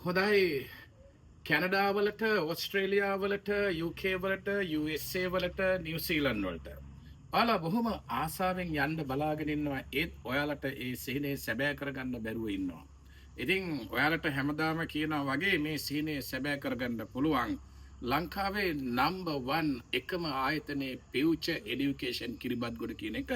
හොඳයි කැනඩාවලට ඔස්ට්‍රේලියාවලට UK වලට USA වලට නිව්සීලන්ඩ් වලට ඔයාලා බොහොම ආසාවෙන් යන්න බලාගෙන ඉන්නවා ඒත් ඔයාලට ඒ සීනේ සැබෑ කරගන්න බැරුව ඉන්නවා. ඉතින් ඔයාලට හැමදාම කියනවා වගේ මේ සීනේ සැබෑ කරගන්න පුළුවන් ලංකාවේ නම්බර් 1 එකම ආයතනයේ ෆියුචර් এডুকেෂන් කිරිබත්ගොඩ කියන එක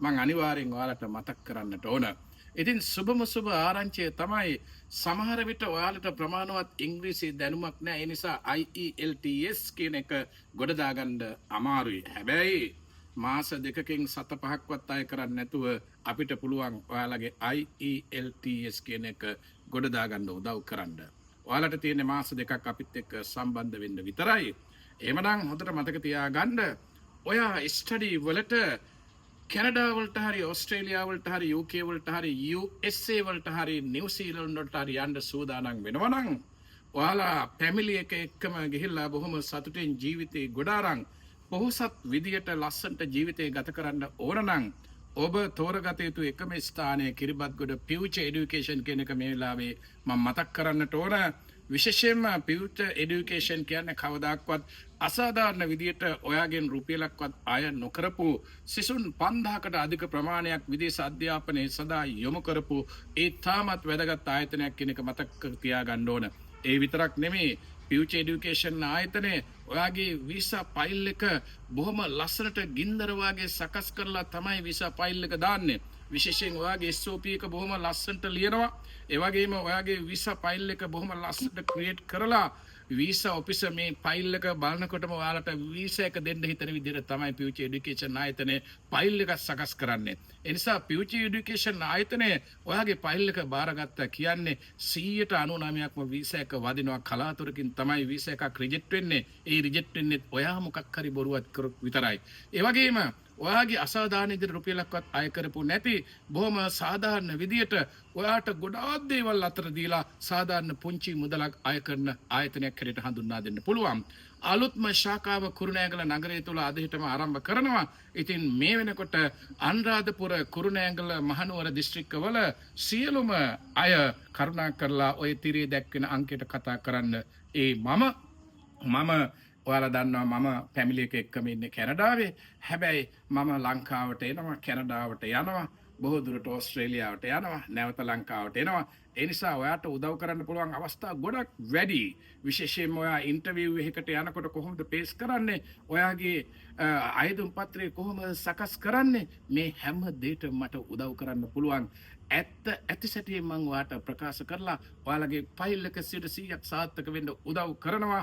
මම අනිවාර්යෙන් ඔයාලට මතක් කරන්නට ඕන. ඉතින් සුබම සුබ ආරංචිය තමයි සමහර විට ඔයාලට ප්‍රමාණවත් ඉංග්‍රීසි දැනුමක් නැහැ. ඒ නිසා IELTS කියන එක ගොඩ දාගන්න අමාරුයි. හැබැයි මාස දෙකකින් 7-5ක්වත් අය කරන්නේ නැතුව අපිට පුළුවන් ඔයාලගේ IELTS කියන එක ගොඩ දාගන්න උදව් කරන්න. ඔයාලට තියෙන මාස දෙකක් අපිත් එක්ක සම්බන්ධ වෙන්න විතරයි. එහෙමනම් හොඳට මතක තියාගන්න ඔයා ස්ටඩි වලට කැනඩා වලට හරි ඕස්ට්‍රේලියා වලට හරි UK වලට හරි USA වලට හරි නිව්සීලන්ඩ් වලට හරි යන්න සූදානම් වෙනවා නම් ඔයාලා ෆැමිලි එක එක්කම ගිහිල්ලා බොහොම සතුටින් ජීවිතේ ගොඩ අරන් පොහොසත් විදියට ලස්සනට ජීවිතේ ගත කරන්න ඕන නම් ඔබ තෝරගත යුතු එකම ස්ථානය කිරිබත්ගොඩ ෆියුචර් এডুকেෂන් කියන එක මේ වෙලාවේ මම මතක් කරන්නට ඕන. විශේෂයෙන්ම ෆියුචර් এডুকেෂන් කියන්නේ කවදාක්වත් අසාධාරණ විදියට ඔයාගෙන් රුපියලක්වත් අය නොකරපු සිසුන් 5000කට අධික ප්‍රමාණයක් විදේශ අධ්‍යාපනයේ සඳහා යොමු කරපු ඒ තාමත් වැදගත් ආයතනයක් කියන එක මතක තියාගන්න ඕන. ඒ විතරක් නෙමෙයි ෆියුචර් এডুকেෂන් ආයතනයේ ඔයාගේ වීසා ෆයිල් එක බොහොම ලස්සනට ගින්දර වාගේ සකස් කරලා තමයි වීසා ෆයිල් එක දාන්නේ. විශේෂයෙන් ඔයාගේ SOP එක බොහොම ලස්සනට ලියනවා. ඒ වගේම ඔයාගේ වීසා ෆයිල් එක බොහොම ලස්සනට ක්‍රියේට් කරලා වීසා ඔෆිසර් මේ ෆයිල් එක බලනකොටම ඔයාලට වීසා එක දෙන්න හිතන විදිහට තමයි ෆියුචර් এডুকেෂන් ආයතනයේ ෆයිල් එක සකස් කරන්නේ. ඒ නිසා ෆියුචර් এডুকেෂන් ආයතනයේ ඔයාගේ ෆයිල් එක බාරගත්තා කියන්නේ 99%ක්ම වීසා එක වදිනවා. කලාතුරකින් තමයි වීසා එකක් රිජෙක්ට් වෙන්නේ. ඒ රිජෙක්ට් වෙන්නේ ඔයා මොකක් හරි බොරුවක් කරොත් විතරයි. ඒ වගේම ඔයාගේ අසාධාරණ විදිහට රුපියලක්වත් අය කරපු නැති බොහොම සාධාරණ විදියට ඔයාට ගොඩාක් දේවල් අතර දීලා සාධාරණ පුංචි මුදලක් අය කරන ආයතනයක් හැටියට හඳුන්වා දෙන්න පුළුවන්. අලුත්ම ශාඛාව කුරුණෑගල නගරය තුල අද හිටම ආරම්භ කරනවා. ඉතින් මේ වෙනකොට අනුරාධපුර කුරුණෑගල මහනුවර දිස්ත්‍රික්කවල සියලුම අය කරුණා කරලා ওই තිරේ දැක්වෙන අංකයට කතා කරන්න. මම ඔයාලා දන්නවා මම ෆැමිලි එක එක්කම ඉන්නේ කැනඩාවේ. හැබැයි මම ලංකාවට එනවා, කැනඩාවට යනවා, බොහෝ දුරට ඕස්ට්‍රේලියාවට යනවා, නැවත ලංකාවට එනවා. ඒ නිසා ඔයාට උදව් කරන්න පුළුවන් අවස්ථා ගොඩක් වැඩි. විශේෂයෙන්ම ඔයා ඉන්ටර්විව් එකකට යනකොට කොහොමද පේස් කරන්නේ? ඔයාගේ ආයුධ පත්‍රය කොහොමද සකස් කරන්නේ? මේ හැම දෙයකම මට උදව් කරන්න පුළුවන්. ඇත්ත සැටියෙන් මම ඔයාට ප්‍රකාශ කරලා ඔයාලගේ ෆයිල් එක 100% සාර්ථක වෙන්න උදව් කරනවා.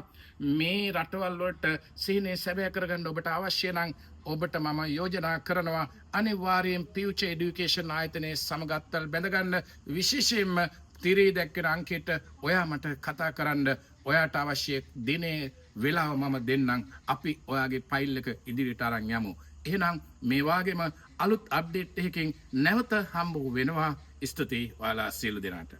මේ රටවල් වලට සීනේ සැබෑ කරගන්න ඔබට අවශ්‍ය නම් ඔබට මම යෝජනා කරනවා අනිවාර්යෙන් ෆියුචර් এডুকেෂන් ආයතනයේ සමගත්තල් බැඳගන්න. විශේෂයෙන්ම තිරේ දැක්වෙන අංකයට ඔයා මට කතා කරන්න. ඔයාට අවශ්‍ය දිනේ වෙලාව මම දෙන්නම්. අපි ඔයාගේ ෆයිල් එක ඉදිරියට අරන් යමු. එහෙනම් මේ වාගේම අලුත් අප්ඩේට් එකකින් නැවත හම්බ වෙනවා. ස්තුතියි ඔයාලා සියලු දෙනාට.